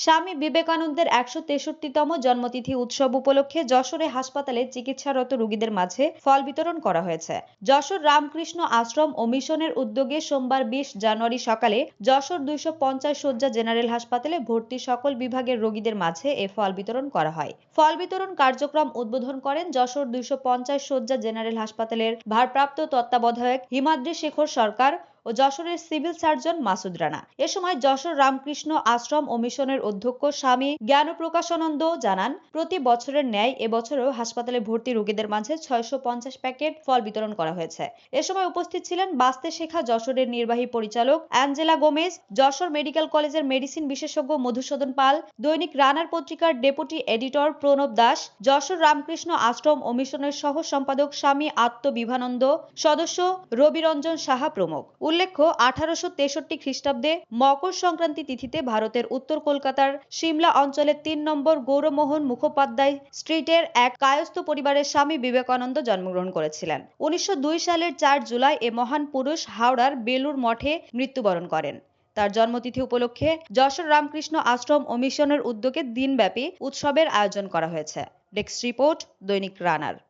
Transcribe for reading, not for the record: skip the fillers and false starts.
স্বামী বিবেকানন্দের ১৬৩তম জন্মতিথি উৎসব উপলক্ষে যশোরে হাসপাতালে চিকিৎসারত রোগীদের মাঝে ফল বিতরণ করা হয়েছে। যশোর রামকৃষ্ণ আশ্রম ও মিশনের উদ্যোগে সোমবার ২০ জানুয়ারি সকালে যশোর ২৫০ শয্যা জেনারেল হাসপাতালে ভর্তি সকল বিভাগের রোগীদের মাঝে এ ফল বিতরণ করা হয়। ফল বিতরণ কার্যক্রম উদ্বোধন করেন যশোর ২৫০ শয্যা জেনারেল হাসপাতালের ভারপ্রাপ্ত তত্ত্বাবধায়ক হিমাদ্রি শেখর সরকার ও যশোরের সিভিল সার্জন মাসুদ রানা। এ সময় যশোর রামকৃষ্ণ আশ্রম ও মিশনের অধ্যক্ষ স্বামী জ্ঞানপ্রকাশানন্দ জানান, প্রতি বছরের ন্যায় এবছরও হাসপাতালে ভর্তি রোগীদের মাঝে ৬৫০ প্যাকেট ফল বিতরণ করা হয়েছে। এ সময় উপস্থিত ছিলেন বাস্তে শেখা যশোরের নির্বাহী পরিচালক অ্যাঞ্জেলা গোমেজ, যশোর মেডিকেল কলেজের মেডিসিন বিশেষজ্ঞ মধুসূদন পাল, দৈনিক রানার পত্রিকার ডেপুটি এডিটর প্রণব দাস, যশোর রামকৃষ্ণ আশ্রম ও মিশনের সহ সম্পাদক স্বামী আত্মবিভানন্দ, সদস্য রবিরঞ্জন সাহা প্রমুখ। উল্লেখ্য, ১৮৬৩ খ্রিস্টাব্দে মকর সংক্রান্তি তিথিতে ভারতের উত্তর কলকাতার সিমলা অঞ্চলের ৩ নম্বর গৌরমোহন মুখোপাধ্যায় স্ট্রিটের এক কায়স্থ পরিবারের স্বামী বিবেকানন্দ জন্মগ্রহণ করেছিলেন। ১৯০২ সালের ৪ জুলাই এ মহান পুরুষ হাওড়ার বেলুর মঠে মৃত্যুবরণ করেন। তার জন্মতিথি উপলক্ষে যশোর রামকৃষ্ণ আশ্রম ও মিশনের উদ্যোগে দিনব্যাপী উৎসবের আয়োজন করা হয়েছে। ডেস্ক রিপোর্ট, দৈনিক রানার।